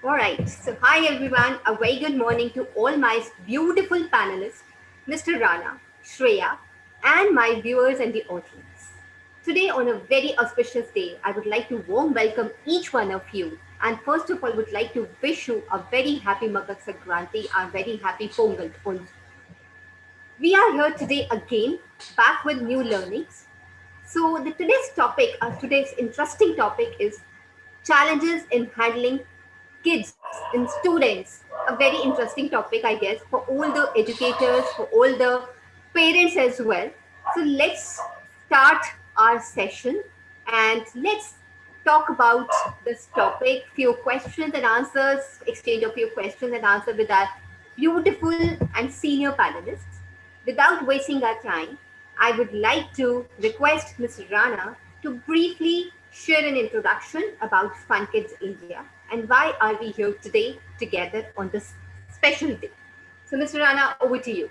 All right. So, hi everyone. A very good morning to all my beautiful panelists, Mr. Rana, Shreya, and my viewers and the audience. Today, on a very auspicious day, I would like to warm welcome each one of you. And first of all, would like to wish you a very happy Makar Sankranti and very happy Pongal. We are here today again, back with new learnings. So, today's interesting topic is challenges in handling kids and students. A very interesting topic, I guess, for all the educators, for all the parents as well. So, let's start our session and let's talk about this topic. Few questions and answers, exchange of few questions and answer with our beautiful and senior panelists. Without wasting our time, I would like to request Ms. Rana to briefly share an introduction about Fun Kids India and why are we here today together on this special day. So, Mr. Rana, over to you.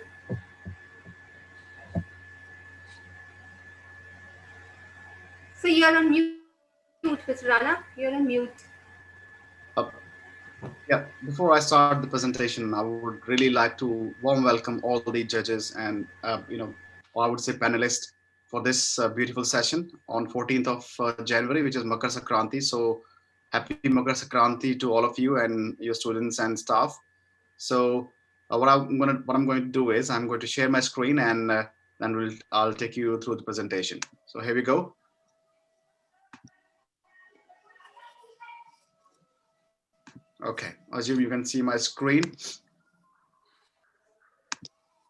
So, you're on mute, Mr. Rana. You're on mute. Uh, yeah, before I start the presentation, I would really like to warm welcome all the judges and, or I would say panelists for this beautiful session on 14th of January, which is Makar Sankranti. So happy Makar Sankranti to all of you and your students and staff. So what I'm going to do is I'm going to share my screen and then I'll take you through the presentation. So here we go. Okay, assume you can see my screen.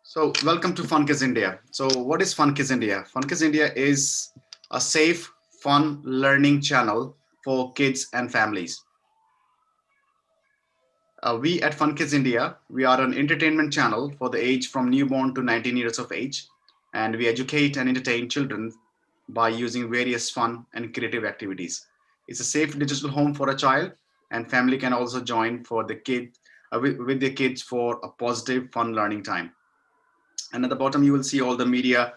So welcome to FunKids India. So what is FunKids India? FunKids India is a safe, fun learning channel for kids and families. We at FunKids India, we are an entertainment channel for the age from newborn to 19 years of age. And we educate and entertain children by using various fun and creative activities. It's a safe digital home for a child, and family can also join for the kid with their kids for a positive, fun learning time. And at the bottom you will see all the media,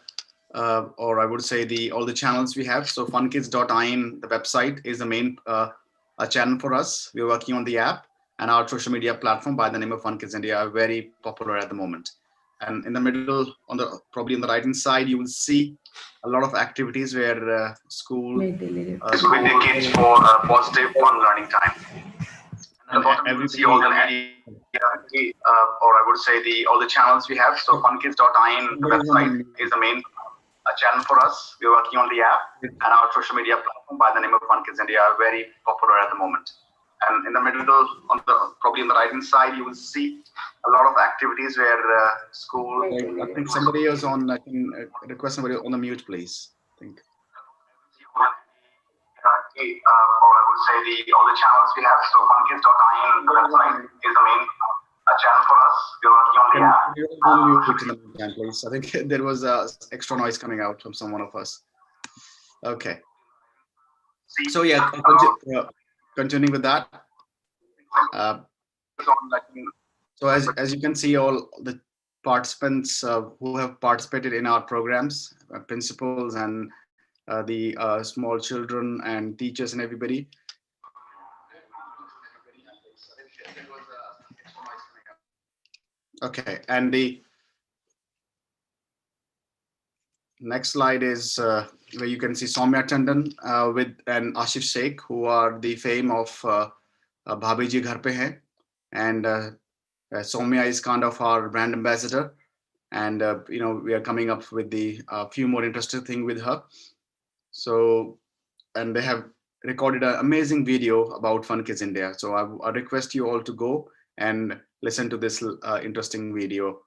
or I would say the all the channels we have. So funkids.in, the website, is the main a channel for us. We're working on the app, and our social media platform by the name of FunKids India are very popular at the moment. And in the middle, on the probably on the right hand side, you will see a lot of activities where school with their kids for a positive fun learning time. And at the bottom you will see all the media, or I would say the all the channels we have. So funkids.in, the website, is the main channel for us. We're working on the app, and our social media platform by the name of FunKids India are very popular at the moment. And in the middle, on the probably on the right hand side, you will see a lot of activities where school. I think somebody is on. I can request somebody on the mute, please. I think. Or I would say the all the channels we have. So funkids.in, the website, is the main channel for us. We're working on the app. You in the meantime, please. I think there was extra noise coming out from some one of us. Okay. So yeah, continuing with that. Uh, so as you can see, all the participants who have participated in our programs, principals and the small children and teachers and everybody. Okay, and the next slide is where you can see Soumya Tandon with and Ashif Sheikh, who are the fame of Bhabhi Ji Ghar Pe Hai. And Soumya is kind of our brand ambassador. And, we are coming up with the few more interesting thing with her. So, and they have recorded an amazing video about Fun Kids India. So I request you all to go and listen to this interesting video.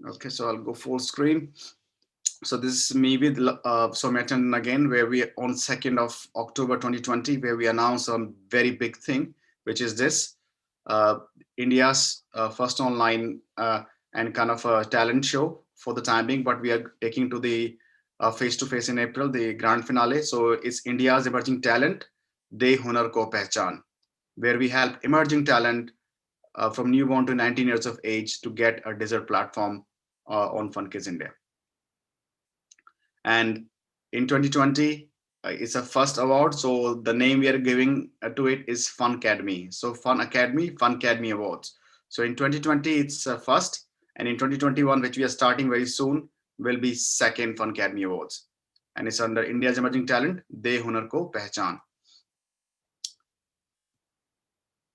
Okay, so I'll go full screen. So this is me with Soumya Tandon again, where we on 2nd of October 2020, where we announced a very big thing, which is this India's first online and kind of a talent show for the time being, but we are taking to the face-to-face in April, the grand finale. So it's India's emerging talent, De Hunar Ko Pehchan, where we help emerging talent from newborn to 19 years of age to get a desert platform on Fun Kids India. And in 2020, It's a first award, so the name we are giving to it is Fun Academy. So Fun Academy Awards. So in 2020, it's first, and in 2021, which we are starting very soon, will be second Fun Academy Awards, and it's under India's Emerging Talent. De Hunar Ko Pehchan.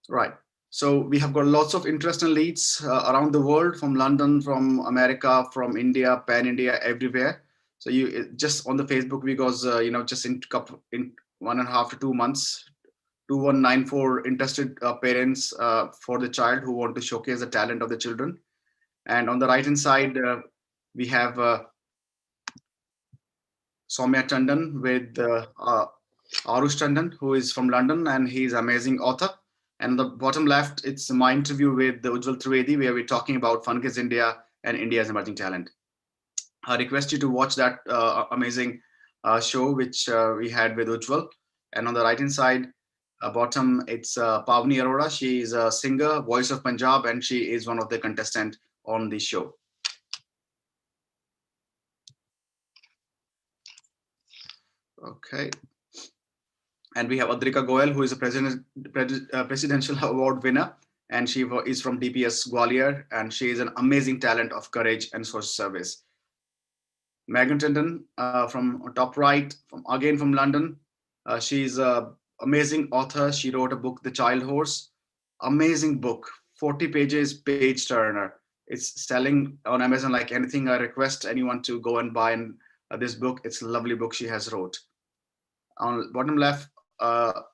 Right. So we have got lots of interesting leads around the world, from London, from America, from India, Pan India, everywhere. So just on the Facebook, because just in 1.5 to 2 months, 2194 interested parents for the child who want to showcase the talent of the children. And on the right hand side, we have Soumya Tandon with Arush Tandon, who is from London, and he's amazing author. And the bottom left, it's my interview with Ujjwal Trivedi, where we're talking about FunKids India and India's emerging talent. I request you to watch that amazing show which we had with Ujjwal. And on the right hand side, bottom, it's Pavni Arora. She is a singer, voice of Punjab, and she is one of the contestants on the show. Okay. And we have Adrika Goyal, who is a presidential award winner, and she is from DPS Gwalior, and she is an amazing talent of courage and social service. Megan Tindon from top right, from London. She's an amazing author. She wrote a book, The Child Horse. Amazing book, 40 pages, page turner. It's selling on Amazon like anything. I request anyone to go and buy this book. It's a lovely book she has wrote. On bottom left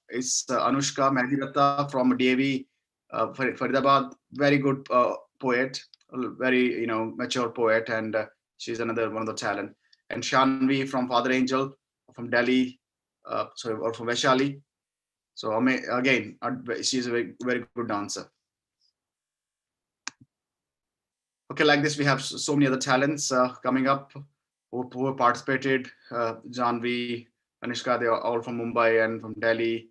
is Anushka Mehdidatta from DAV, Faridabad. Very good poet, very mature poet, and she's another one of the talent. And Shanvi from Father Angel from Delhi, or from Vaishali. So again, she's a very good dancer. Okay, like this, we have so many other talents coming up who have participated. Janvi, Anishka, they are all from Mumbai and from Delhi.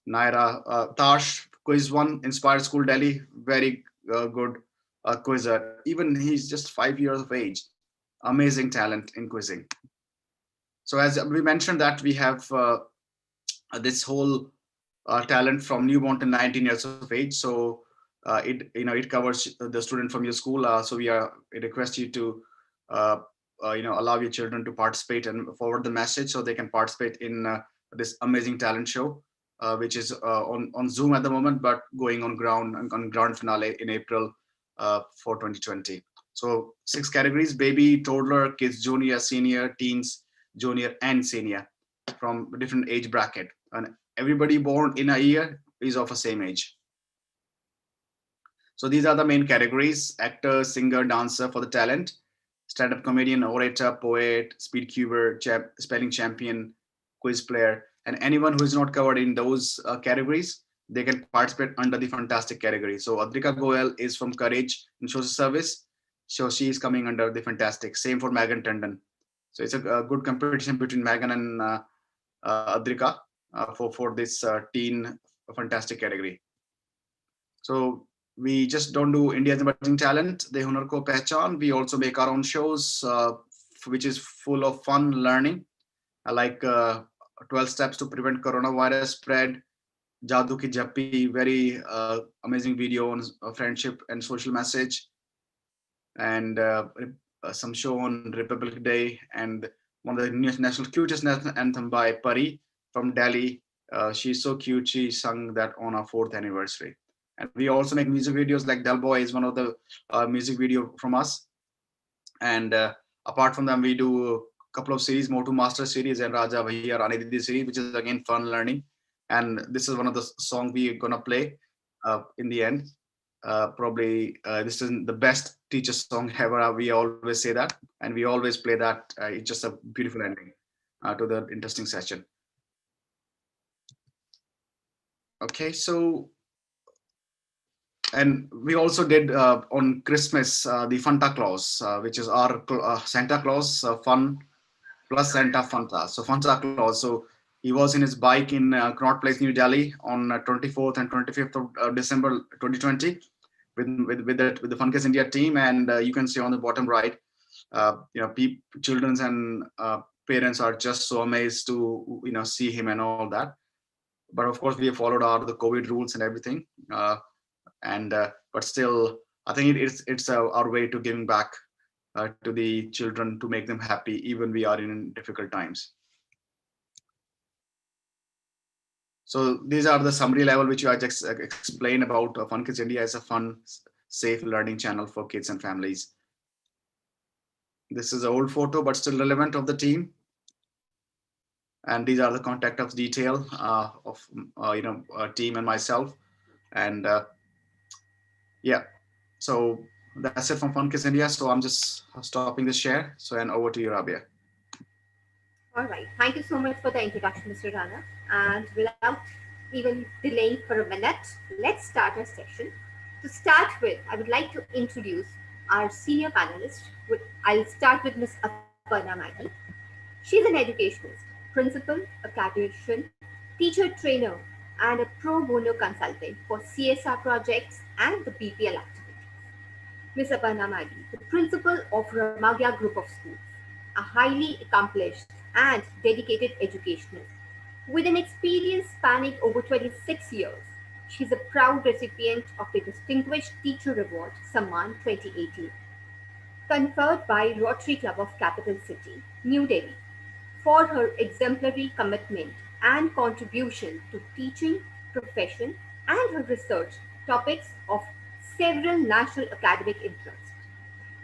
Naira, Tash, Quiz One, Inspired School Delhi, very good quizzer. Even he's just 5 years of age. Amazing talent in quizzing. So as we mentioned that we have this whole talent from newborn to 19 years of age. So it covers the student from your school. So we request you to allow your children to participate and forward the message so they can participate in this amazing talent show, which is on Zoom at the moment, but going on ground finale in April for 2020. So 6 categories: baby, toddler, kids, junior, senior, teens, junior, and senior, from different age bracket. And everybody born in a year is of the same age. So these are the main categories: actor, singer, dancer for the talent, stand-up comedian, orator, poet, speed cuber, spelling champion, quiz player, and anyone who is not covered in those categories, they can participate under the fantastic category. So Adrika Goyal is from Courage and Social Service. So she is coming under the fantastic. Same for Megan Tandon. So it's a good competition between Megan and Adrika for this teen fantastic category. So we just don't do India's emerging talent, De Hunar Ko Pehchan. We also make our own shows, which is full of fun learning, like 12 steps to prevent coronavirus spread, Jadoo Ki Jappi, very amazing video on friendship and social message, and some show on Republic Day, and one of the national cutest national anthem by Pari from Delhi. She's so cute. She sung that on our 4th anniversary. And we also make music videos, like Del Boy is one of the music video from us. And apart from them, we do a couple of series, Motu Master series and Raja Bhaiya Rani Didi series, which is again fun learning. And this is one of the songs we're gonna play in the end. Probably this is the best teacher song ever. We always say that, and we always play that. It's just a beautiful ending to the interesting session. Okay, so and we also did on Christmas the Fanta Claus, which is our Santa Claus fun plus Santa Fanta. So Fanta Claus. So he was in his bike in Connaught Place, New Delhi, on 24th and 25th of December 2020, with the FunKids India team, and you can see on the bottom right, children's and parents are just so amazed to see him and all that. But of course, we have followed all the COVID rules and everything. And but still, I think it's our way to giving back to the children to make them happy, even we are in difficult times. So these are the summary level which I just explained about. Fun Kids India is a fun, safe learning channel for kids and families. This is an old photo, but still relevant of the team. And these are the contact of detail of team and myself. And yeah, so that's it from Fun Kids India. So I'm just stopping the share. So and over to you, Rabia. All right. Thank you so much for the introduction, Mr. Rana. And without even delaying for a minute, let's start our session. To start with, I would like to introduce our senior panelist. I'll start with Ms. Aparna Maggi. She's an educationist, principal, academician, teacher trainer, and a pro bono consultant for CSR projects and the BPL activities. Ms. Aparna Maggi, the principal of Ramagya Group of Schools, a highly accomplished and dedicated educationist. With an experience spanning over 26 years, she is a proud recipient of the Distinguished Teacher Award Samman 2018, conferred by Rotary Club of Capital City, New Delhi, for her exemplary commitment and contribution to teaching profession and her research topics of several national academic interests.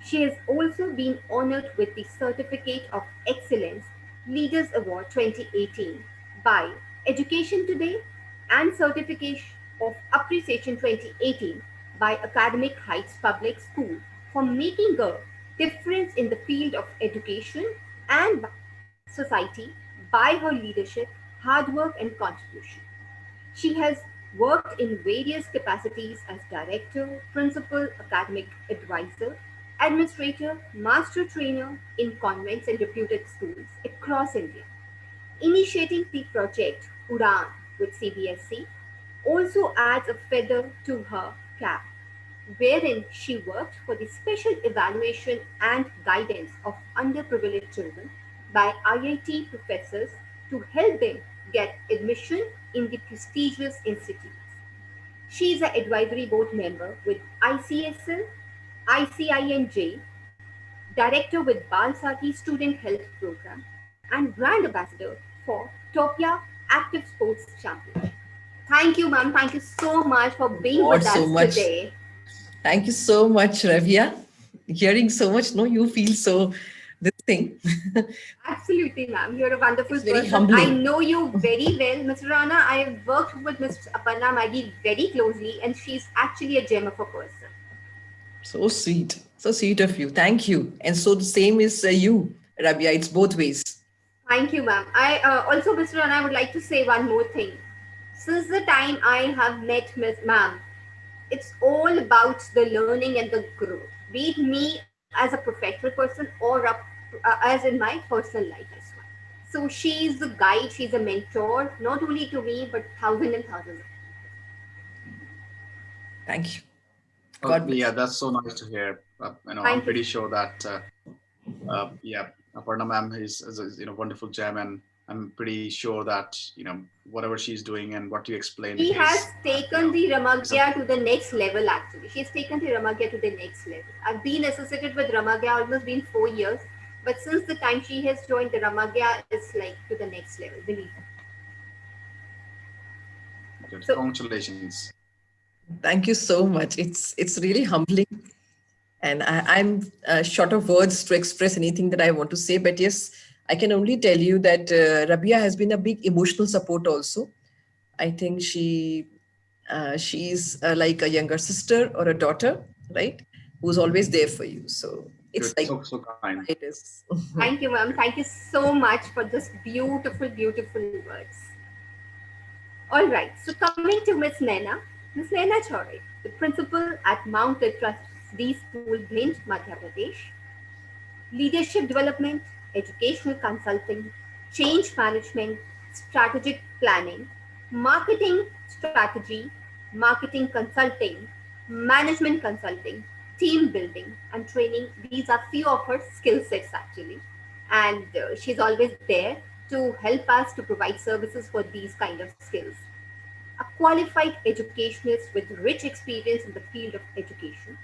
She has also been honored with the Certificate of Excellence Leaders Award 2018 by Education Today and Certificate of Appreciation 2018 by Academic Heights Public School for making a difference in the field of education and society by her leadership, hard work, and contribution. She has worked in various capacities as director, principal, academic advisor, administrator, master trainer in convents and reputed schools across India. Initiating the project Udan with CBSC also adds a feather to her cap, wherein she worked for the special evaluation and guidance of underprivileged children by IIT professors to help them get admission in the prestigious institutes. She is an advisory board member with ICSL, ICINJ, director with Balsati Student Health Program, and brand ambassador for Topia Active Sports Championship. Thank you, ma'am. Thank you so much for being God with so us much. today. Thank you so much, Ravia. Hearing so much, no, you feel so this thing. Absolutely, ma'am. You're a wonderful It's very person. I humbling. know you very well, Mr. Rana. I have worked with Ms. Aparna Maggi very closely, and she's actually a gem of a person. So sweet. So sweet of you. Thank you. And so the same is you, Rabia. It's both ways. Thank you, ma'am. I also, Mr. Rana, I would like to say one more thing. Since the time I have met Miss Ma'am, it's all about the learning and the growth. Be it me as a professional person or as in my personal life as well. So she's the guide, she's a mentor, not only to me, but thousands and thousands. Thank you. Oh, God yeah, bless. that's so nice to hear. I'm Thank you. pretty sure that yeah, Aparna ma'am is wonderful gem, and I'm pretty sure that whatever she's doing and what you explained She has is taken the is a Ramagya to the next level actually. She's taken the Ramagya to the next level. I've been associated with Ramagya almost been 4 years, but since the time she has joined, the Ramagya is like to the next level, believe me. good. So Congratulations. Thank you so much. It's really humbling. And I'm short of words to express anything that I want to say. But yes, I can only tell you that Rabia has been a big emotional support also. I think she's like a younger sister or a daughter, right? Who's always there for you. So it's Good. like So kind. it is. thank you, ma'am. Thank you so much for this beautiful, beautiful words. All right, so coming to Miss Naina. Miss Naina Chowdhury, the principal at Mount Trustee School, Bhind, Madhya Pradesh. Leadership development, educational consulting, change management, strategic planning, marketing strategy, marketing consulting, management consulting, team building, and training. These are few of her skill sets actually. and she's always there to help us to provide services for these kind of skills. A qualified educationist with rich experience in the field of education.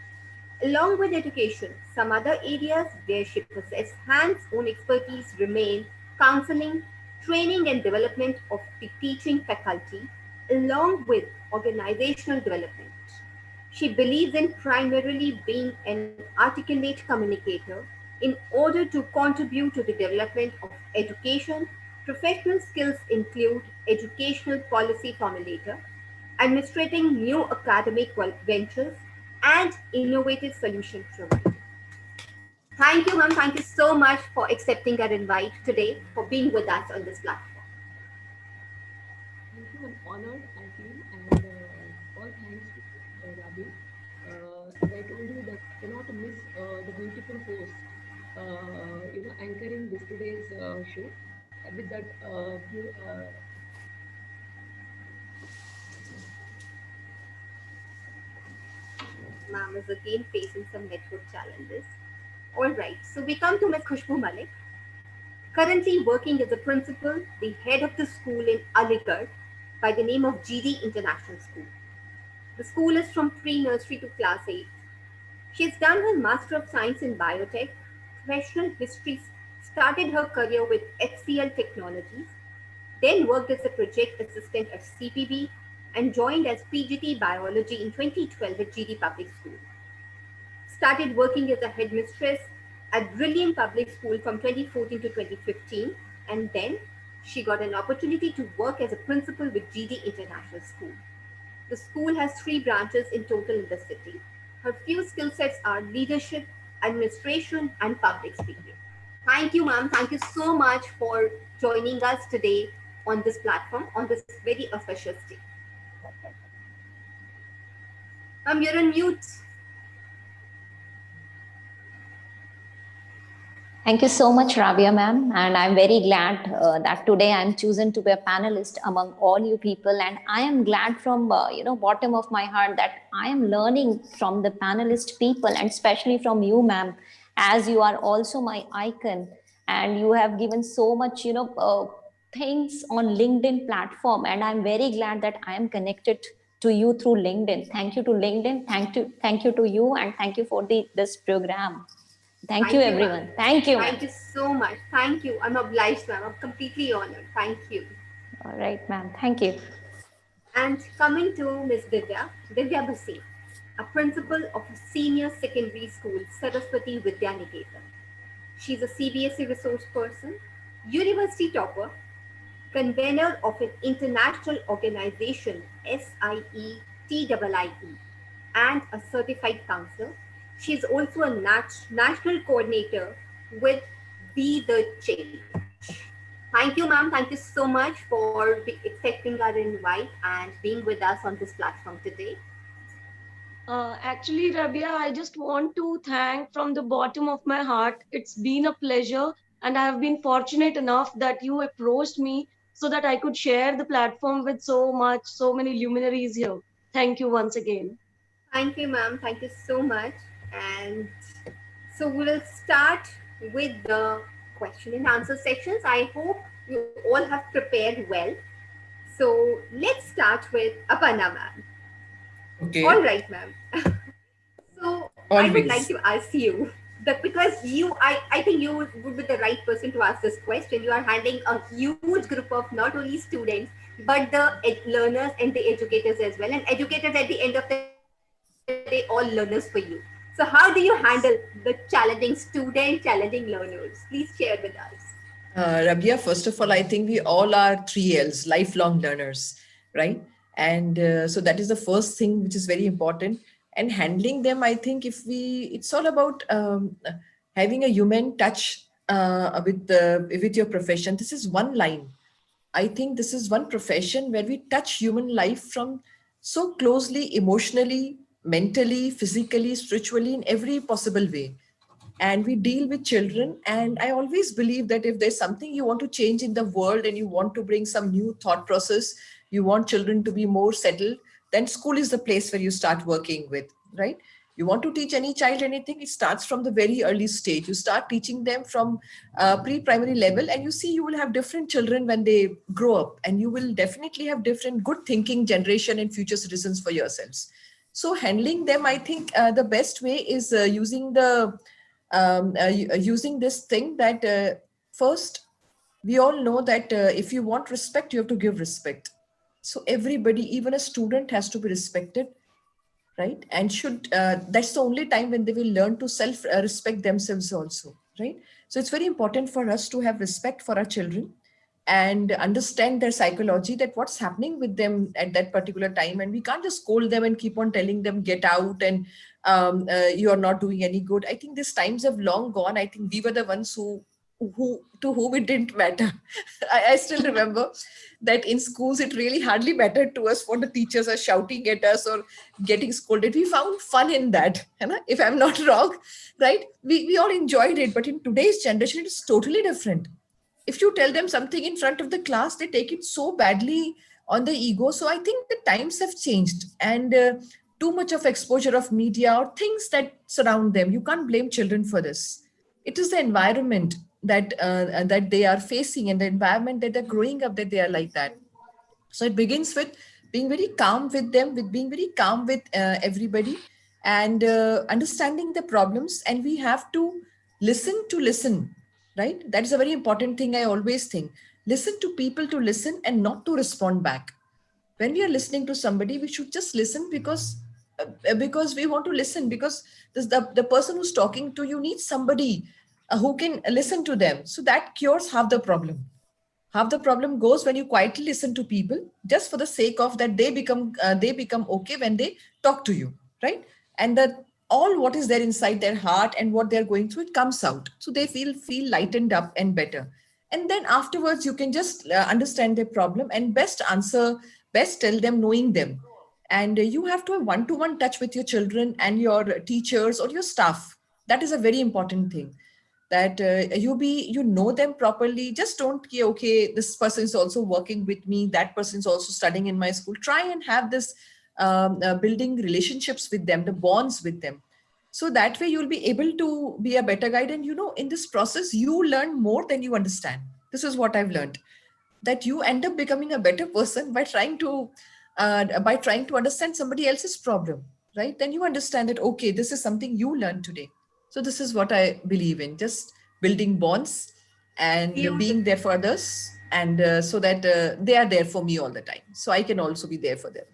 Along with education, some other areas where she possesses hands on expertise remain counseling, training, and development of the teaching faculty, along with organizational development. She believes in primarily being an articulate communicator in order to contribute to the development of education. Professional skills include educational policy formulator, administrating new academic ventures, and innovative solution provider. Thank you, ma'am. Thank you so much for accepting our invite today, for being with us on this platform. Thank you. I'm honored, I feel, and all thanks to Rabi. As I told you, that cannot miss the beautiful host, anchoring this today's show with that Ma'am is again facing some network challenges. All right, so we come to Ms. Khushbu Malik, currently working as a principal, the head of the school in Aligarh by the name of GD International School. The school is from pre-nursery to class 8. She has done her Master of Science in Biotech, professional history, started her career with HCL Technologies, then worked as a project assistant at CPB and joined as PGT Biology in 2012 at GD Public School. Started working as a headmistress at Brilliant Public School from 2014 to 2015, and then she got an opportunity to work as a principal with GD International School. The school has 3 branches in total in the city. Her few skill sets are leadership, administration, and public speaking. Thank you, ma'am. Thank you so much for joining us today on this platform, on this very auspicious day. Ma'am, you're on mute. Thank you so much, Rabia ma'am. And I'm very glad that today I'm chosen to be a panelist among all you people. And I am glad from, bottom of my heart that I am learning from the panelist people and especially from you, ma'am, as you are also my icon. And you have given so much, things on LinkedIn platform. And I'm very glad that I am connected to you through LinkedIn. Thank you to LinkedIn. Thank you to you. And thank you for this program. Thank you, everyone. Ma'am. Thank you, ma'am. Thank you so much. Thank you. I'm obliged, ma'am. I'm completely honored. Thank you. All right, ma'am. Thank you. And coming to Ms. Divya Basi, a principal of a senior secondary school, Saraswati Vidya Niketan. She's a CBSE resource person, university topper, convener of an international organization, SIETIIE, and a certified counselor. She is also a national coordinator with Be the Change. Thank you, ma'am. Thank you so much for accepting our invite and being with us on this platform today. Actually, Rabia, I just want to thank from the bottom of my heart. It's been a pleasure, and I have been fortunate enough that you approached me so that I could share the platform with so many luminaries here. Thank you once again. Thank you, ma'am. Thank you so much. And so we'll start with the question and answer sections. I hope you all have prepared well. So let's start with Aparna, ma'am. All Okay, right, ma'am. So I would like always. to ask you that because I think you would be the right person to ask this question. You are handling a huge group of not only students, but the learners and the educators as well. And educators at the end of the day, all learners for you. So how do you handle the challenging student, challenging learners? Please share with us. Rabia, first of all, I think we all are 3 Ls, lifelong learners, right? And so that is the first thing which is very important. And handling them, I think it's all about having a human touch with your profession. This is one line. I think this is one profession where we touch human life from so closely, emotionally, mentally, physically, spiritually, in every possible way. And we deal with children. And I always believe that if there's something you want to change in the world and you want to bring some new thought process, you want children to be more settled, then school is the place where you start working with, right? You want to teach any child anything, it starts from the very early stage. You start teaching them from pre-primary level, and you see you will have different children when they grow up, and you will definitely have different good thinking generation and future citizens for yourselves. So handling them, I think the best way is using this thing that first, we all know that if you want respect, you have to give respect. So everybody, even a student, has to be respected, right? And should that's the only time when they will learn to self respect themselves also, right? So it's very important for us to have respect for our children and understand their psychology, that what's happening with them at that particular time. And we can't just scold them and keep on telling them get out, and you're not doing any good. I think these times have long gone. I think we were the ones who to whom it didn't matter. I still remember that in schools it really hardly mattered to us what the teachers are shouting at us or getting scolded. We found fun in that, if I'm not wrong, right? We all enjoyed it. But in today's generation, it is totally different. If you tell them something in front of the class, they take it so badly on the ego. So I think the times have changed, and too much of exposure of media or things that surround them, you can't blame children for this. It is the environment that they are facing, and the environment that they're growing up, that they are like that. So it begins with being very calm with them, with being very calm with everybody, and understanding the problems. And we have to listen, right? That's a very important thing. I always think, listen to people, to listen and not to respond back. When we are listening to somebody, we should just listen because we want to listen, because the person who's talking to you needs somebody who can listen to them. So that cures half the problem. Half the problem goes when you quietly listen to people just for the sake of that they become okay when they talk to you, right? And that all what is there inside their heart and what they're going through, it comes out, so they feel lightened up and better. And then afterwards you can just understand their problem and best answer, best tell them, knowing them. And you have to have one-to-one touch with your children and your teachers or your staff. That is a very important thing, that you know them properly. Just don't okay, this person is also working with me, that person is also studying in my school. Try and have this building relationships with them, the bonds with them. So that way you'll be able to be a better guide. And in this process you learn more than you understand. This is what I've learned, that you end up becoming a better person by trying to understand somebody else's problem, right? Then you understand that okay, this is something you learned today. So this is what I believe in, just building bonds and being there for others, and so that they are there for me all the time, so I can also be there for them.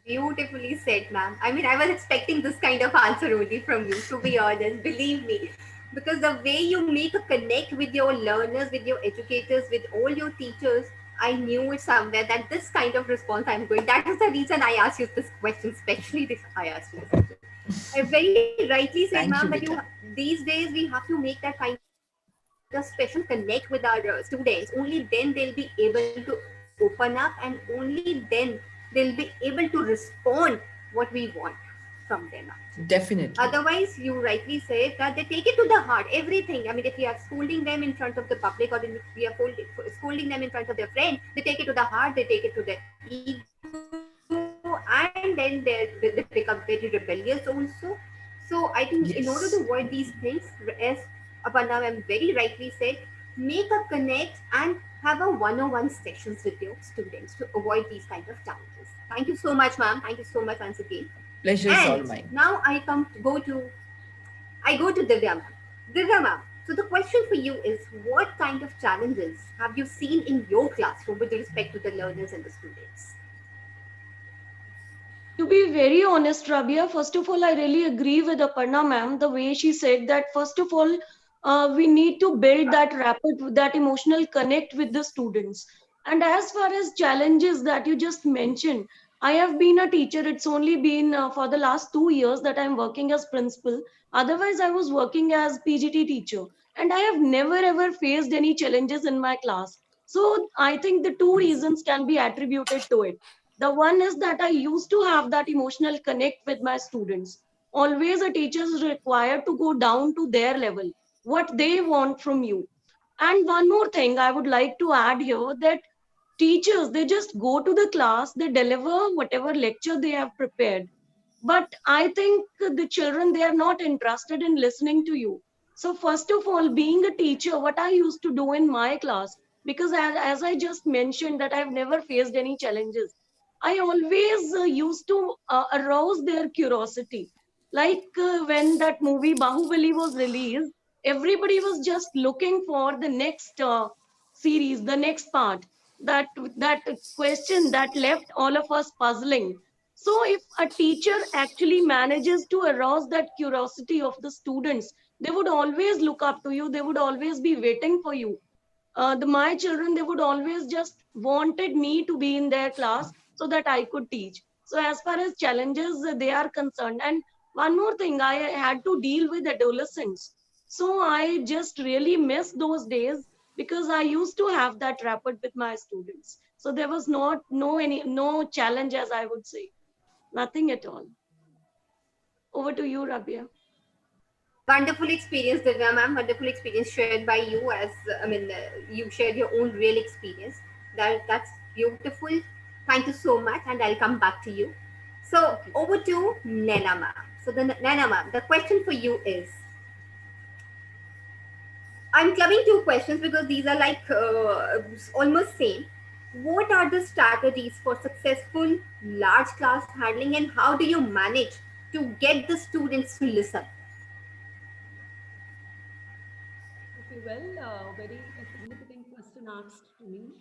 Beautifully said, ma'am. I mean, I was expecting this kind of answer only from you, to be honest, believe me. Because the way you make a connect with your learners, with your educators, with all your teachers, I knew it somewhere that this kind of response I'm going. That is the reason I asked you this question, especially this I asked you this question. I very rightly said, ma'am, that Thank you, you Beta. these days we have to make that kind of special connect with our students. Only then they'll be able to open up, and only then they'll be able to respond what we want from them actually. Otherwise, Definitely. you rightly said that they take it to the heart, everything. I mean, if we are scolding them in front of the public, or if we are scolding them in front of their friend, they take it to the heart, they take it to their ego, and then they become very rebellious also. So I think in order to avoid these things, as Aparna ma'am very rightly said, make a connect and have a one-on-one sessions with your students to avoid these kind of challenges. Thank you so much, ma'am. Thank you so much once again. And Pleasure is all now mine. I go to Divya ma'am. Divya ma'am, so the question for you is, what kind of challenges have you seen in your classroom with respect to the learners and the students? To be very honest, Rabia, first of all, I really agree with Aparna ma'am, the way she said that, first of all, we need to build that rapid, that emotional connect with the students. And as far as challenges that you just mentioned, I have been a teacher. It's only been for the last 2 years that I'm working as principal. Otherwise, I was working as PGT teacher. And I have never ever faced any challenges in my class. So I think the two reasons can be attributed to it. The one is that I used to have that emotional connect with my students. Always a teacher is required to go down to their level, what they want from you. And one more thing I would like to add here, that teachers, they just go to the class, they deliver whatever lecture they have prepared. But I think the children, they are not interested in listening to you. So first of all, being a teacher, what I used to do in my class, because as I just mentioned that I've never faced any challenges, I always used to arouse their curiosity. Like when that movie Bahubali was released, everybody was just looking for the next series, the next part. That question that left all of us puzzling. So if a teacher actually manages to arouse that curiosity of the students, they would always look up to you. They would always be waiting for you. My children, they would always just wanted me to be in their class so that I could teach. So as far as challenges they are concerned, and one more thing, I had to deal with adolescents. So I just really miss those days because I used to have that rapport with my students. So there was not no challenge, as I would say. Nothing at all. Over to you, Rabia. Wonderful experience, Divya ma'am. Wonderful experience shared by you. As you shared your own real experience. That's beautiful. Thank you so much, and I'll come back to you. So Okay. over to Nana ma'am. So the Nana ma'am, the question for you is, I'm clubbing two questions because these are like almost same. What are the strategies for successful large class handling, and how do you manage to get the students to listen? Okay, well, very a significant question asked to me,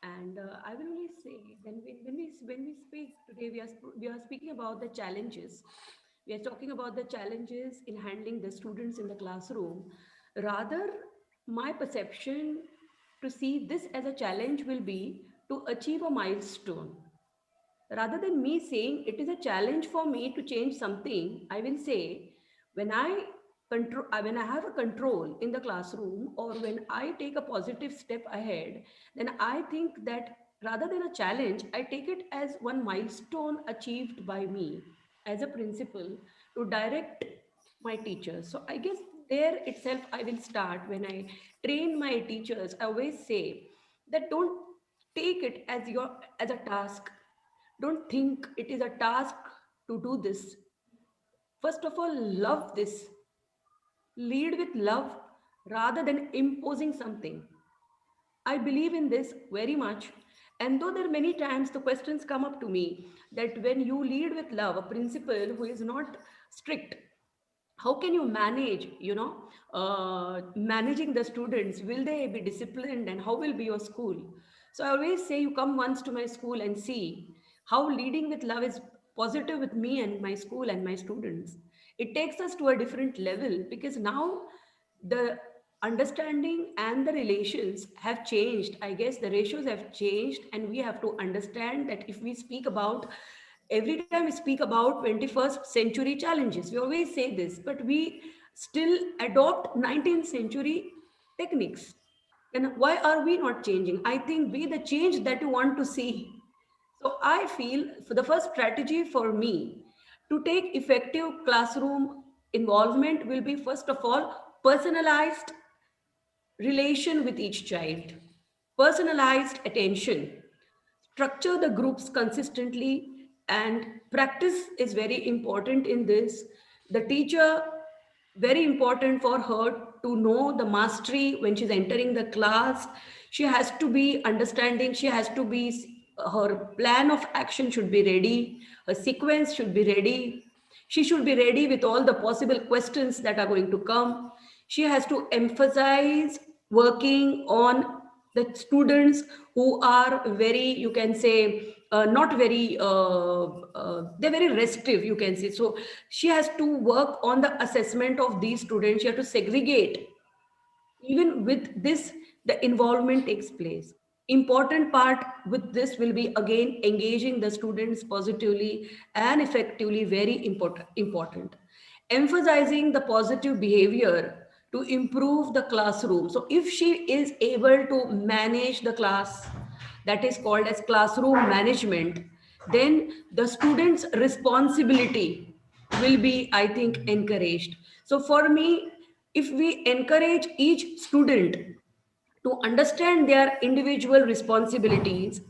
and I will only say when we speak today, we are speaking about the challenges. We are talking about the challenges in handling the students in the classroom. Rather, my perception to see this as a challenge will be to achieve a milestone. Rather than me saying it is a challenge for me to change something, I will say when when I have a control in the classroom or when I take a positive step ahead, then I think that rather than a challenge, I take it as one milestone achieved by me as a principal to direct my teachers. So I guess there itself I will start when I train my teachers. I always say that don't take it as a task. Don't think it is a task to do this. First of all, love this. Lead with love rather than imposing something. I believe in this very much. And though there are many times the questions come up to me that when you lead with love, a principal who is not strict, how can you manage, managing the students? Will they be disciplined and how will be your school? So I always say you come once to my school and see how leading with love is positive with me and my school and my students. It takes us to a different level because now the understanding and the relations have changed. I guess the ratios have changed, and we have to understand that if we speak about every time we speak about 21st century challenges, we always say this, but we still adopt 19th century techniques. Then why are we not changing? I think be the change that you want to see. So I feel for the first strategy for me to take effective classroom involvement will be first of all personalized relation with each child, personalized attention, structure the groups consistently, and practice is very important in this. The teacher, very important for her to know the mastery when she's entering the class. She has to be understanding, she has to be, her plan of action should be ready, her sequence should be ready, she should be ready with all the possible questions that are going to come. She has to emphasize working on the students who are very, you can say, not very, they're very restive, you can say. So she has to work on the assessment of these students. She has to segregate. Even with this, the involvement takes place. Important part with this will be again engaging the students positively and effectively, very important. Emphasizing the positive behavior to improve the classroom. So if she is able to manage the class, that is called as classroom management, then the students responsibility will be, I think, encouraged. So for me, if we encourage each student to understand their individual responsibilities,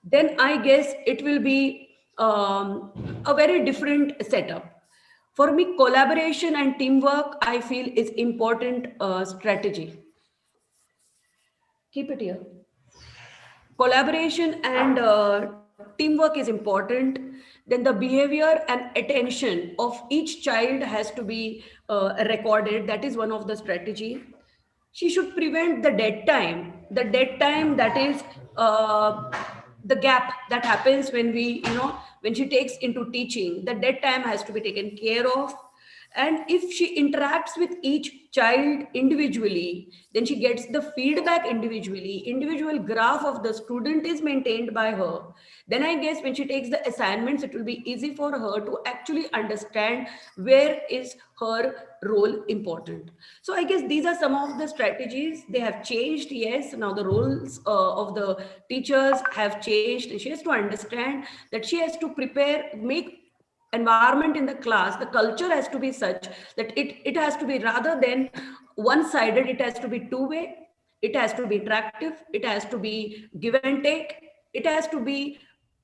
then I guess it will be a very different setup. For me, collaboration and teamwork, I feel, is important strategy. Keep it here. Collaboration and teamwork is important. Then the behavior and attention of each child has to be recorded. That is one of the strategy. She should prevent the dead time, that is the gap that happens when we, when she takes into teaching, the dead time has to be taken care of. And if she interacts with each child individually, then she gets the feedback individually, individual graph of the student is maintained by her. Then I guess when she takes the assignments, it will be easy for her to actually understand where is her role important. So I guess these are some of the strategies. They have changed, yes. Now the roles of the teachers have changed. She has to understand that she has to prepare, make environment in the class, the culture has to be such that it has to be, rather than one sided, it has to be two way, it has to be interactive, it has to be give and take, it has to be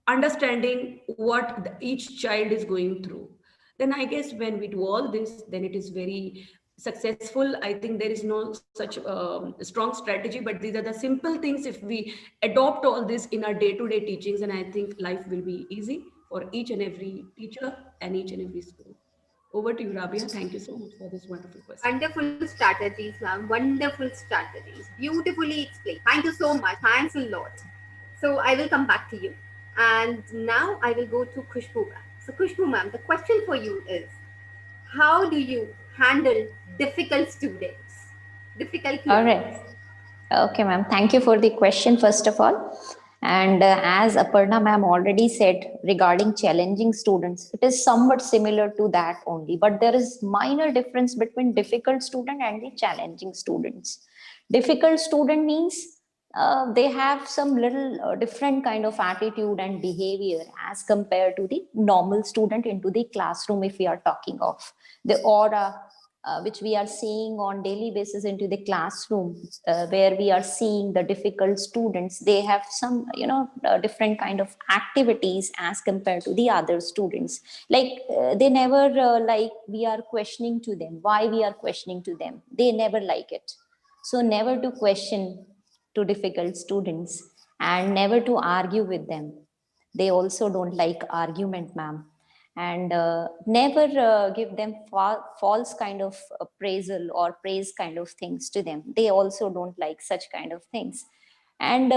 understanding what each child is going through. Then I guess when we do all this, then it is very successful. I think there is no such strong strategy, but these are the simple things. If we adopt all this in our day-to-day teachings, and I think life will be easy for each and every teacher and each and every school. Over to you, Rabia. Thank you so much for this wonderful question. Wonderful strategies, ma'am. Wonderful strategies. Beautifully explained. Thank you so much. Thanks a lot. So I will come back to you. And now I will go to Khushbu ma'am. So Khushbu ma'am, the question for you is, how do you handle difficult students? Difficult All learners? right. Okay, ma'am. Thank you for the question, first of all. And as Aparna ma'am already said regarding challenging students, it is somewhat similar to that only, but there is minor difference between difficult student and the challenging students. Difficult student means they have some little different kind of attitude and behavior as compared to the normal student into the classroom. If we are talking of the aura which we are seeing on daily basis into the classroom, where we are seeing the difficult students, they have some different kind of activities as compared to the other students. Like they never like we are questioning to them, why we are questioning to them, they never like it. So never to question to difficult students and never to argue with them. They also don't like argument, ma'am. And never give them false kind of appraisal or praise kind of things to them. They also don't like such kind of things. And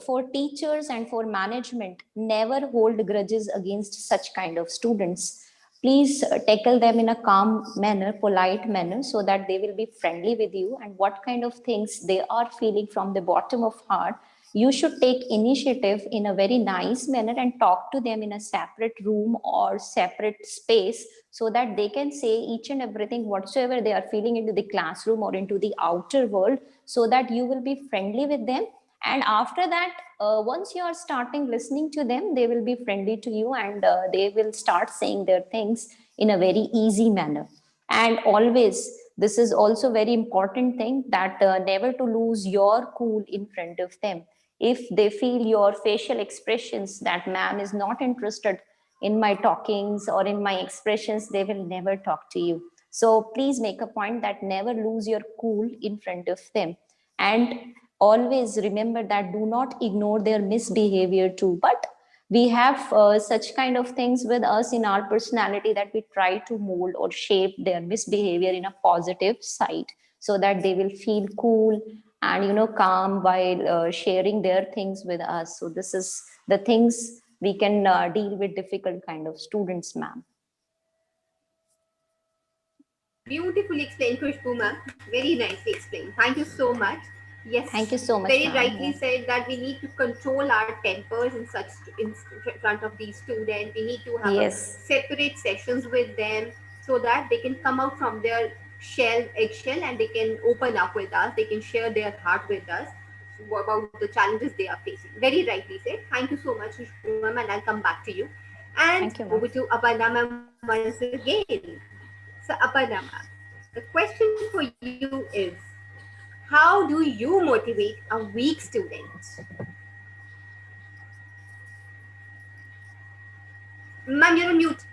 for teachers and for management, never hold grudges against such kind of students. Please tackle them in a calm manner, polite manner, so that they will be friendly with you, and what kind of things they are feeling from the bottom of heart, you should take initiative in a very nice manner and talk to them in a separate room or separate space, so that they can say each and everything whatsoever they are feeling into the classroom or into the outer world, so that you will be friendly with them. And after that, once you are starting listening to them, they will be friendly to you, and they will start saying their things in a very easy manner. And always, this is also very important thing, that never to lose your cool in front of them. If they feel your facial expressions that ma'am is not interested in my talkings or in my expressions, they will never talk to you. So please make a point that never lose your cool in front of them. And always remember that do not ignore their misbehavior too. But we have such kind of things with us in our personality, that we try to mold or shape their misbehavior in a positive side, so that they will feel cool and calm while sharing their things with us. So this is the things we can deal with difficult kind of students, ma'am. Beautifully explained, Khushbu ma'am. Very nicely explained. Thank you so much. Thank Yes, you so much, very ma'am. rightly Yeah. said that we need to control our tempers in front of these students. We need to have a Yes. separate sessions with them so that they can come out from their eggshell, and they can open up with us. They can share their heart with us about the challenges they are facing. Very rightly said. Thank you so much, Khushbu ma'am, and I'll come back to you. And Thank you, over ma'am. to Aparna ma'am once again. So Aparna ma'am, the question for you is, how do you motivate a weak student? Ma'am, you're on mute.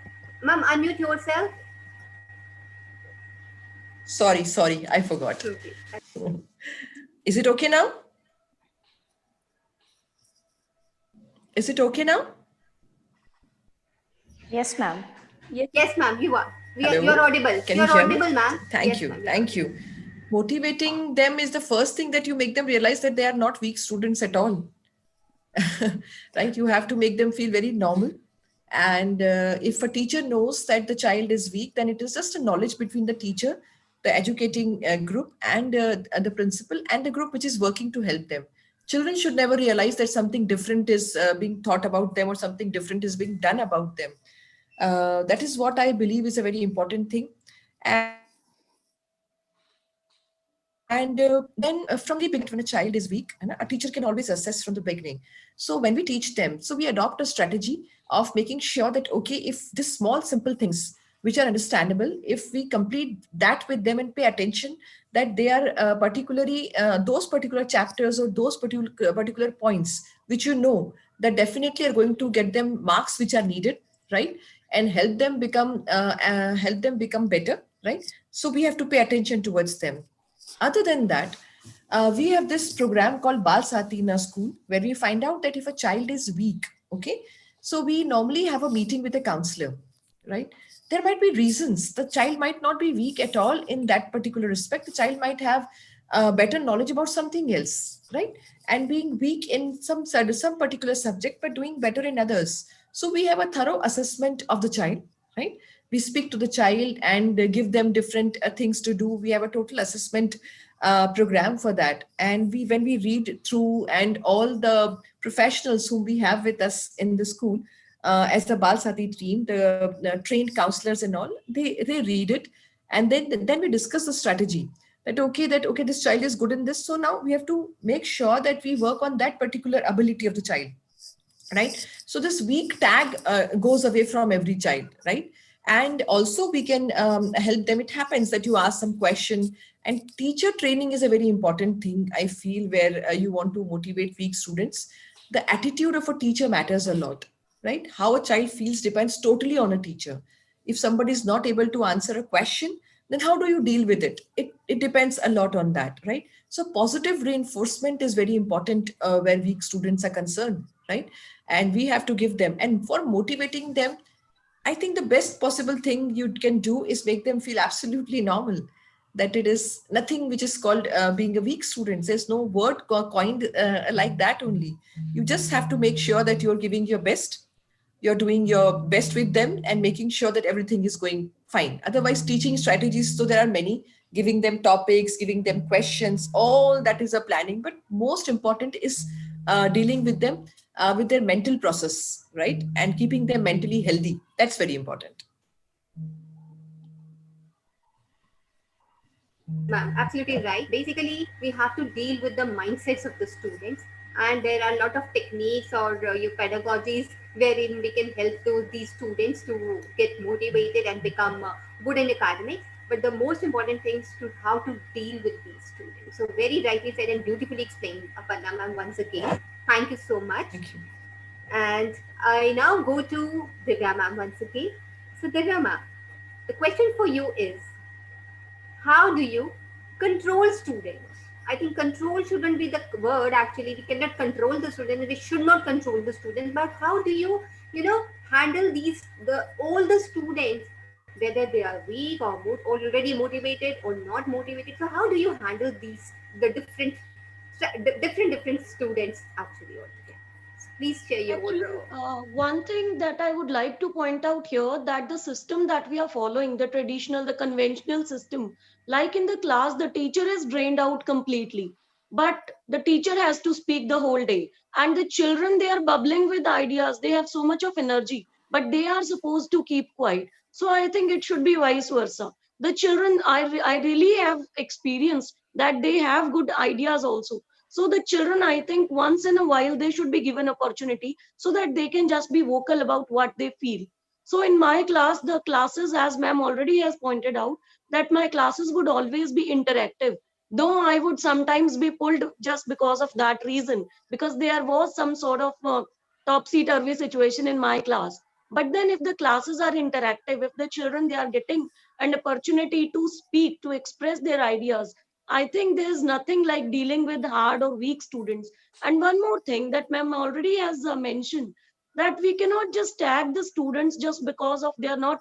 Ma'am, unmute yourself. Sorry, I forgot. Okay. Is it okay now? Is it okay now? Yes, ma'am. Yes, Yes, ma'am, you are. You're Hello? audible. Can you You're hear me? audible, ma'am. Thank Yes, you. ma'am, you're Thank audible. you. Motivating them is the first thing that you make them realize that they are not weak students at all. Right? You have to make them feel very normal. And if a teacher knows that the child is weak, then it is just a knowledge between the teacher, the educating group, and the principal, and the group which is working to help them. Children should never realize that something different is being taught about them or something different is being done about them. That is what I believe is a very important thing. And then from the beginning, when a child is weak, and a teacher can always assess from the beginning. So when we teach them, so we adopt a strategy of making sure that, okay, if this small simple things which are understandable, if we complete that with them and pay attention, that they are particularly those particular chapters or those particular points which you know that definitely are going to get them marks which are needed, right? And help them become better, right? So we have to pay attention towards them. Other than that, we have this program called Bal Sati in our school where we find out that if a child is weak, okay, so we normally have a meeting with a counselor, right? There might be reasons. The child might not be weak at all in that particular respect. The child might have better knowledge about something else, right? And being weak in some particular subject, but doing better in others. So we have a thorough assessment of the child, right? We speak to the child and give them different things to do. We have a total assessment program for that. And when we read through, and all the professionals whom we have with us in the school, as the Bal Sati team, the trained counselors and all, they read it, and then we discuss the strategy. That okay, this child is good in this, so now we have to make sure that we work on that particular ability of the child, right? So this weak tag goes away from every child, right? And also we can help them. It happens that you ask some question, and teacher training is a very important thing, I feel, where you want to motivate weak students. The attitude of a teacher matters a lot, right? How a child feels depends totally on a teacher. If somebody is not able to answer a question, then how do you deal with it? It depends a lot on that, right? So positive reinforcement is very important where weak students are concerned, right? And we have to give them. And for motivating them, I think the best possible thing you can do is make them feel absolutely normal. That it is nothing which is called being a weak student. There's no word coined like that only. You just have to make sure that you're giving your best, you're doing your best with them, and making sure that everything is going fine. Otherwise, teaching strategies, so there are many, giving them topics, giving them questions, all that is a planning. But most important is dealing with them with their mental process, right? And keeping them mentally healthy. That's very important. Yes, ma'am, absolutely right. Basically, we have to deal with the mindsets of the students, and there are a lot of techniques or your pedagogies wherein we can help these students to get motivated and become good in academics. But the most important thing is to how to deal with these students. So, very rightly said and beautifully explained, Aparna ma'am, once again. Thank you so much. Thank you. And I now go to Divya ma'am once again. So, Divya ma'am, the question for you is, how do you control students? I think control shouldn't be the word. Actually, we cannot control the students, we should not control the students. But how do you handle these the all the students, whether they are weak or already motivated or not motivated? So how do you handle these the different students actually altogether? Please share your Actually, one thing that I would like to point out here, that the system that we are following, the traditional, the conventional system, like in the class, the teacher is drained out completely, but the teacher has to speak the whole day, and the children, they are bubbling with ideas. They have so much of energy, but they are supposed to keep quiet. So I think it should be vice versa. The children, I really have experienced that they have good ideas also. So the children, I think once in a while they should be given opportunity so that they can just be vocal about what they feel. So in my class, the classes, as ma'am already has pointed out, that my classes would always be interactive. Though I would sometimes be pulled just because of that reason, because there was some sort of topsy-turvy situation in my class. But then if the classes are interactive, if the children, they are getting an opportunity to speak, to express their ideas, I think there is nothing like dealing with hard or weak students. And one more thing that ma'am already has mentioned, that we cannot just tag the students just because of they are not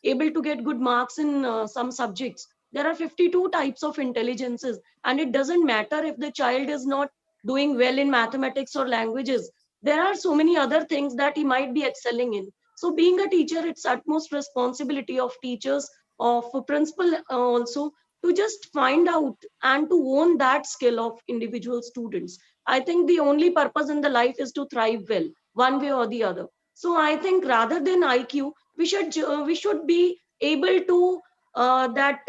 able to get good marks in some subjects. There are 52 types of intelligences, and it doesn't matter if the child is not doing well in mathematics or languages. There are so many other things that he might be excelling in. So being a teacher, it's utmost responsibility of teachers, of principal also, to just find out and to own that skill of individual students. I think the only purpose in the life is to thrive well, one way or the other. So I think rather than IQ, we should be able to that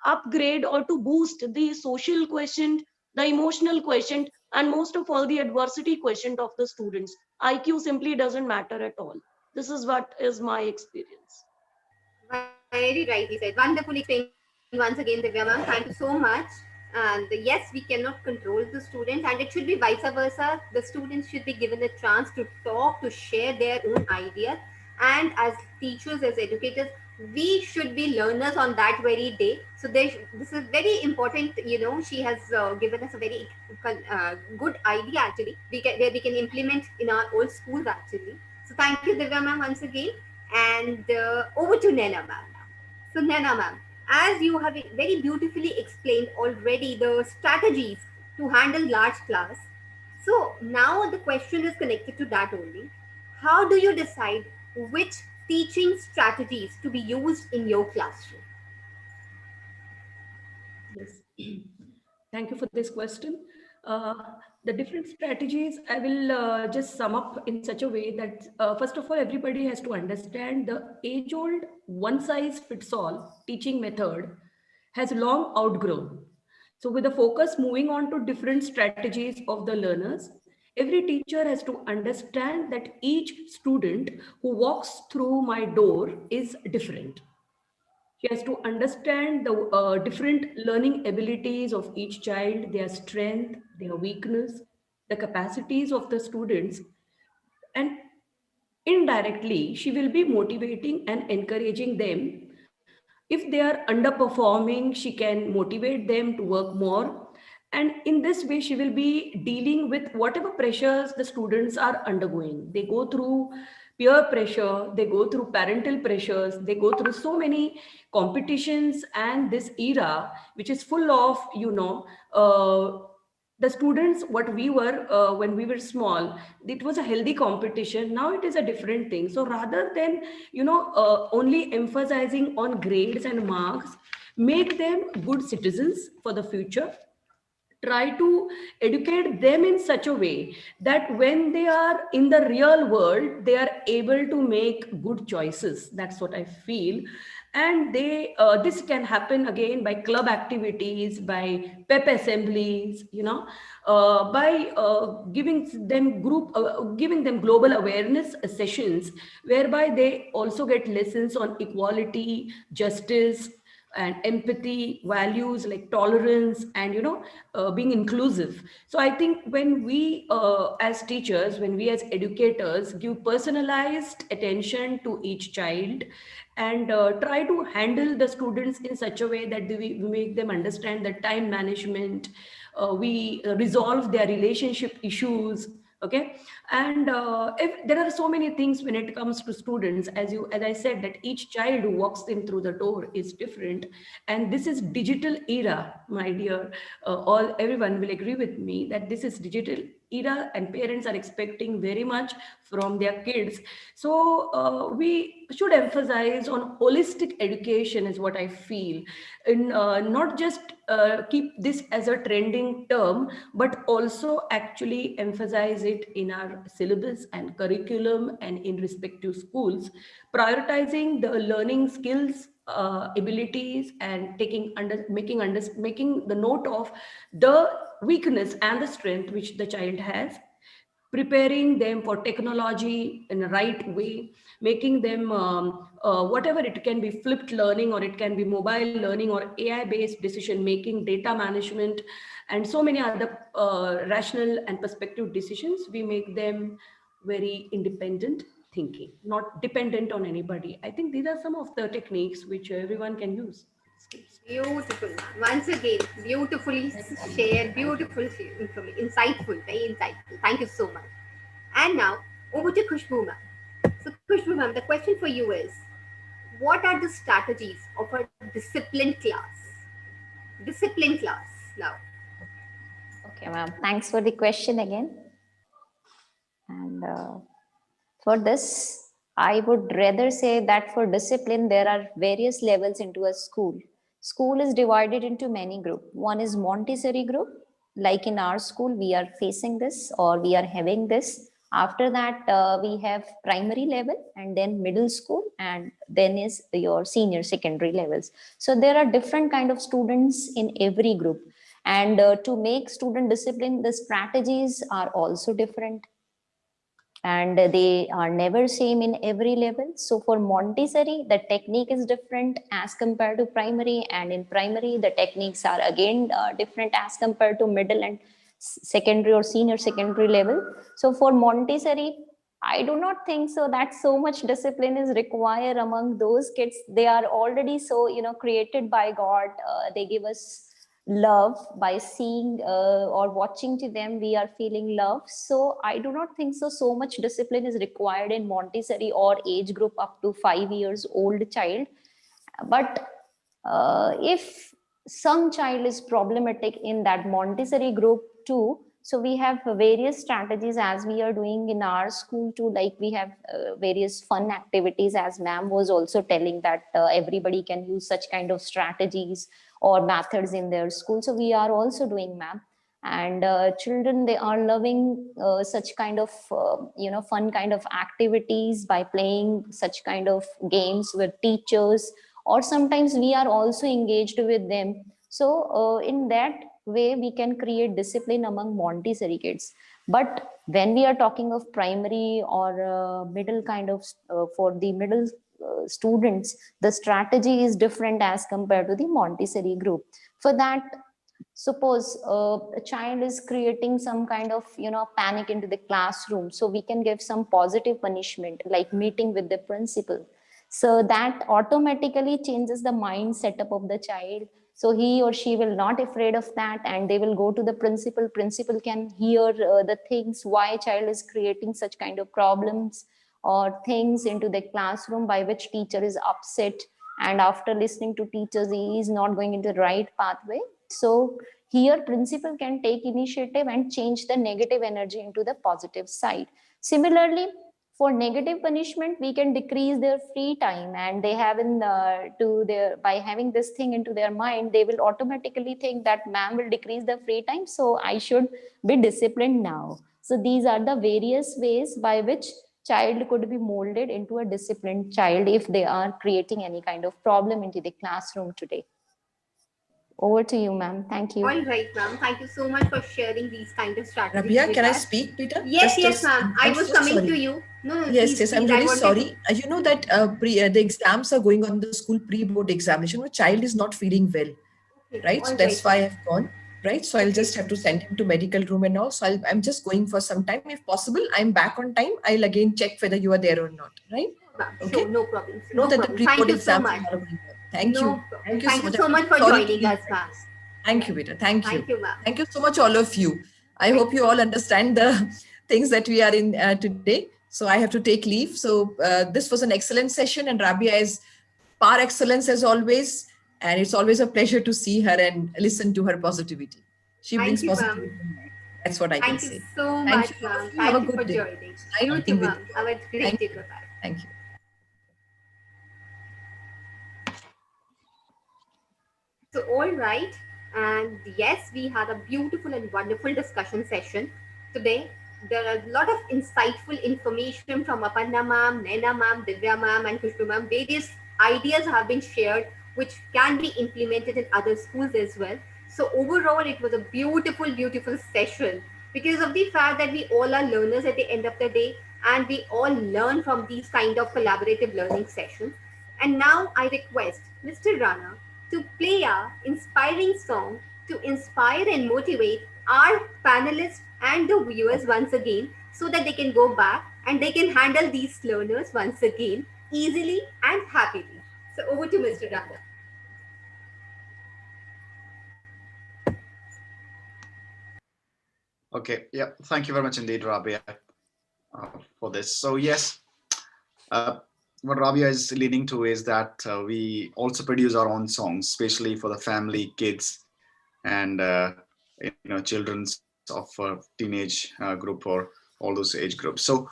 upgrade or to boost the social quotient, the emotional quotient, and most of all the adversity quotient of the students. IQ simply doesn't matter at all. This is what is my experience. Very rightly said. Wonderfully explained once again, Divya ma'am. Thank you so much. And yes, we cannot control the students, and it should be vice versa. The students should be given a chance to talk, to share their own ideas. And as teachers, as educators, we should be learners on that very day. So this is very important. She has given us a very good idea actually. Where we can implement in our old schools actually. So thank you, Divya ma'am, once again. And over to Nana ma'am now. So Nana ma'am, as you have very beautifully explained already the strategies to handle large class, so now the question is connected to that only. How do you decide which teaching strategies to be used in your classroom? Yes. Thank you for this question. Uh, the different strategies, I will just sum up in such a way that, first of all, everybody has to understand the age old one size fits all teaching method has long outgrown. So, with the focus moving on to different strategies of the learners, every teacher has to understand that each student who walks through my door is different. She has to understand the different learning abilities of each child, their strength, their weakness, the capacities of the students, and indirectly, she will be motivating and encouraging them. If they are underperforming, she can motivate them to work more. And in this way, she will be dealing with whatever pressures the students are undergoing. They go through peer pressure, they go through parental pressures, they go through so many competitions, and this era, which is full of, the students, what we were when we were small, it was a healthy competition. Now it is a different thing. So rather than only emphasizing on grades and marks, make them good citizens for the future. Try to educate them in such a way that when they are in the real world, they are able to make good choices. That's what I feel. And they this can happen again by club activities, by pep assemblies, by giving them global awareness sessions, whereby they also get lessons on equality, justice, and empathy, values like tolerance, and being inclusive. So I think when we as teachers, when we as educators give personalized attention to each child, and try to handle the students in such a way that we make them understand the time management, we resolve their relationship issues. Okay. And if there are so many things when it comes to students, as I said, that each child who walks in through the door is different. And this is digital era, my dear. All Everyone will agree with me that this is digital era, and parents are expecting very much from their kids. So we should emphasize on holistic education, is what I feel. In not just keep this as a trending term, but also actually emphasize it in our syllabus and curriculum and in respective schools, prioritizing the learning skills, abilities, and making the note of the weakness and the strength which the child has, preparing them for technology in a right way, making them whatever, it can be flipped learning, or it can be mobile learning, or AI based decision making, data management, and so many other rational and perspective decisions. We make them very independent. thinking, not dependent on anybody. I think these are some of the techniques which everyone can use. Skills. Beautiful, ma'am. Once again, beautifully shared, beautiful, insightful, very insightful. Thank you so much. And now, over to Khushbu, ma'am. So, Khushbu, ma'am, the question for you is, what are the strategies of a disciplined class? Disciplined class, now. Okay, ma'am. Thanks for the question again. And for this, I would rather say that for discipline, there are various levels into a school. School is divided into many groups. One is Montessori group, like in our school, we are facing this or we are having this. After that, we have primary level and then middle school, and then is your senior secondary levels. So there are different kind of students in every group. And to make student discipline, the strategies are also different, and they are never same in every level. So for Montessori, the technique is different as compared to primary, and in primary the techniques are again different as compared to middle and secondary or senior secondary level. So for Montessori, I do not think so that so much discipline is required among those kids. They are already so, created by God. They give us love by seeing or watching to them. We are feeling love. So I do not think so much discipline is required in Montessori or age group up to 5 years old child. But if some child is problematic in that Montessori group too, so we have various strategies as we are doing in our school too. Like we have various fun activities, as ma'am was also telling that everybody can use such kind of strategies or methods in their school. So we are also doing, ma'am. And children, they are loving such kind of fun kind of activities by playing such kind of games with teachers, or sometimes we are also engaged with them. So in that way we can create discipline among Montessori kids. But when we are talking of primary or middle kind of for the middle students, the strategy is different as compared to the Montessori group. For that, suppose a child is creating some kind of panic into the classroom, so we can give some positive punishment like meeting with the principal. So that automatically changes the mind setup of the child. So he or she will not afraid of that, and they will go to the principal. Principal can hear the things why child is creating such kind of problems or things into the classroom, by which teacher is upset, and after listening to teachers he is not going into the right pathway. So here principal can take initiative and change the negative energy into the positive side. Similarly, for negative punishment, we can decrease their free time, and they have in to their, by having this thing into their mind, they will automatically think that ma'am will decrease the free time, so I should be disciplined now. So these are the various ways by which child could be molded into a disciplined child if they are creating any kind of problem into the classroom today. Over to you, ma'am. Thank you. All right, ma'am. Thank you so much for sharing these kind of strategies Rabia, with can I us. speak, Peter? Yes, yes, ma'am. I I'm was so coming to sorry. you. No, no, Yes, please, yes, I'm please. I really wanted to. sorry. You know that the exams are going on the school pre-board examination. My child is not feeling well, Okay, right? all So right, that's why ma'am. I've gone, right? So I'll Okay, just have to send him to medical room and all. So I'm just going for some time. If possible, I'm back on time. I'll again check whether you are there or not, right? sure, ma'am. Sure, Okay. no problems. Know No that the problems. Thank pre-board you so exams much. are going on. Thank No you. problem. Thank you Thank so you much. so I'm much really for sorry to joining be us, like ma'am. this. Thank you, Peter. Thank you. Thank you, ma'am. Thank you so much, all of you. I Thank hope you all understand the things that we are in today. So I have to take leave. So this was an excellent session, and Rabia is par excellence as always. And it's always a pleasure to see her and listen to her positivity. She Thank brings you, ma'am. positivity in life. That's what I can Thank you say. so Thank much, you, all of ma'am. you. Have a Thank you for good day. joining. It's nice You too, being with ma'am. you Have all. a great Thank day. you. Bye bye. Thank you. So, all right. And yes, we had a beautiful and wonderful discussion session today. There are a lot of insightful information from Aparna ma'am, Naina ma'am, Divya ma'am, and Khushbu ma'am. Various ideas have been shared which can be implemented in other schools as well. So, overall, it was a beautiful, beautiful session because of the fact that we all are learners at the end of the day, and we all learn from these kind of collaborative learning sessions. And now I request Mr. Rana to play a inspiring song to inspire and motivate our panelists and the viewers once again so that they can go back and they can handle these learners once again easily and happily. So over to Mr. Rana. Okay, yeah, thank you very much indeed, Rabia, for this. So yes, uh, what Rabia is leading to is that we also produce our own songs, especially for the family, kids, and children's of teenage group or all those age groups. So,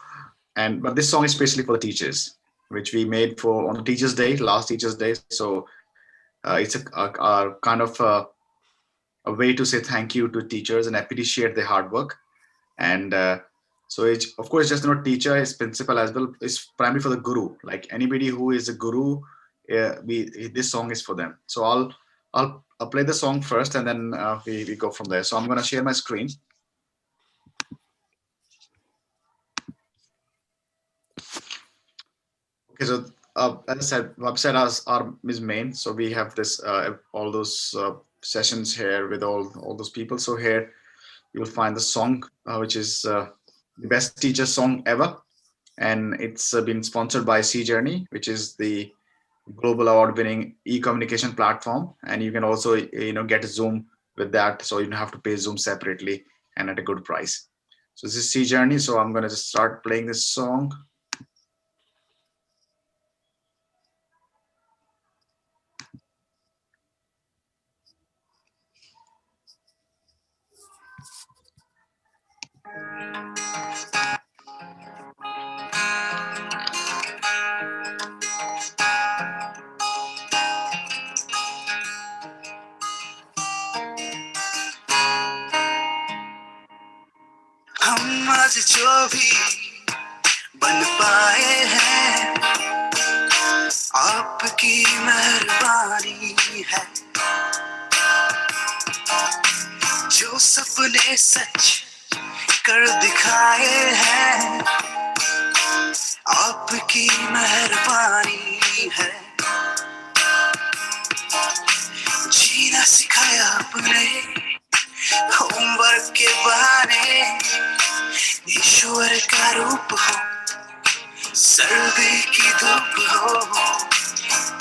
and but this song is especially for the teachers, which we made for on the Teachers' Day, last Teachers' Day. So it's a kind of a way to say thank you to teachers and appreciate their hard work. And so it's of course just not teacher, it's principal as well. It's primarily for the guru, like anybody who is a guru. We this song is for them. So I'll play the song first, and then we go from there. So I'm going to share my screen. Okay, so as I said, website is main. So we have this all those sessions here with all those people. So here you'll find the song, which is the best teacher song ever, and it's been sponsored by C Journey, which is the global award-winning e-communication platform. And you can also get Zoom with that, so you don't have to pay Zoom separately and at a good price. So this is C Journey. So I'm going to just start playing this song. हम आज जो भी बन पाए हैं आपकी मेहरबानी है, जो सपने सच कर दिखाए हैं आपकी मेहरबानी है, जीना सिखाया आपने होमवर्क के बहाने, ईश्वर का रूप हो सर्दी की धूप हो,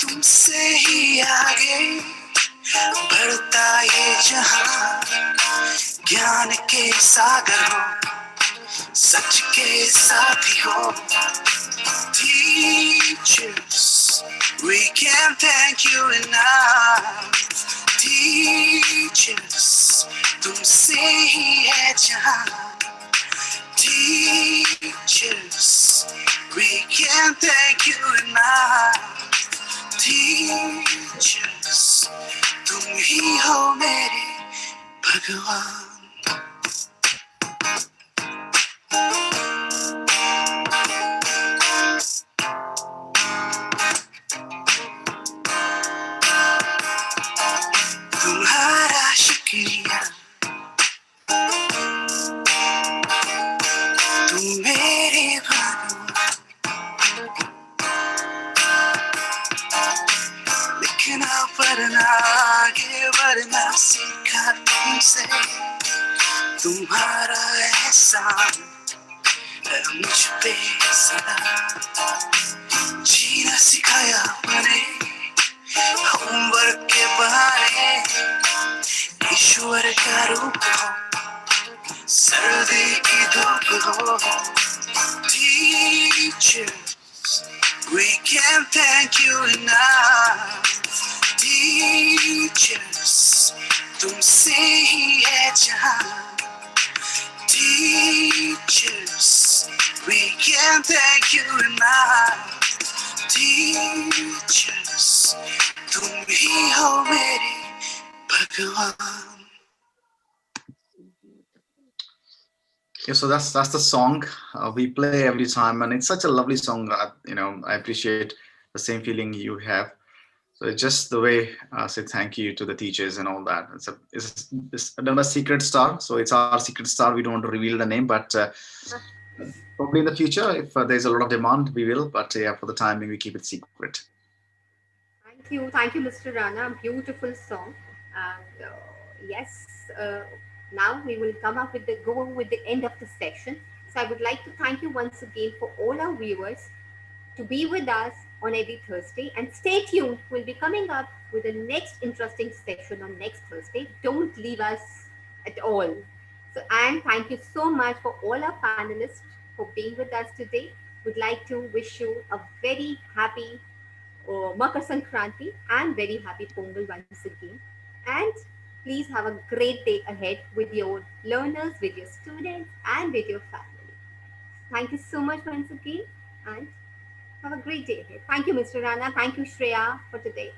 तुमसे ही आगे बढ़ता ये जहां, ज्ञान के सागर हो सच के साथी हो, teachers we can't thank you enough, teachers तुमसे ही है जहां, teachers we can't thank you enough, teachers तुम ही हो मेरे भगवान। तुम्हारा शुक्रिया तुम मेरे भगवान, लिखना पढ़ना आगे बढ़ना सीखा तुमसे, तुम्हारा एहसान है मुझ पे सदा, जीना सिखाया मैंने होमवर्क के बहाने, ईश्वर का रूप हो सर्दी की धूप हो, teachers we can't thank you enough, teachers तुमसे ही है जहां, teachers we can't thank you enough, teachers तुम ही हो मेरे भगवान। Yeah, so that's the song we play every time, and it's such a lovely song. I appreciate the same feeling you have. So it's just the way I say thank you to the teachers and all that. It's another secret star, so it's our secret star. We don't want to reveal the name, but probably in the future, if there's a lot of demand, we will. But yeah, for the time being, we keep it secret. Thank you, Mr. Rana. Beautiful song. And yes, uh, now we will come up with the go with the end of the section. So I would like to thank you once again for all our viewers to be with us on every Thursday. And stay tuned, we'll be coming up with the next interesting session on next Thursday. Don't leave us at all. So, and thank you so much for all our panelists for being with us today. Would like to wish you a very happy Makar Sankranti and very happy Pongal once again. And please have a great day ahead with your learners, with your students, and with your family. Thank you so much once again, and have a great day ahead. Thank you, Mr. Rana. Thank you, Shreya, for today.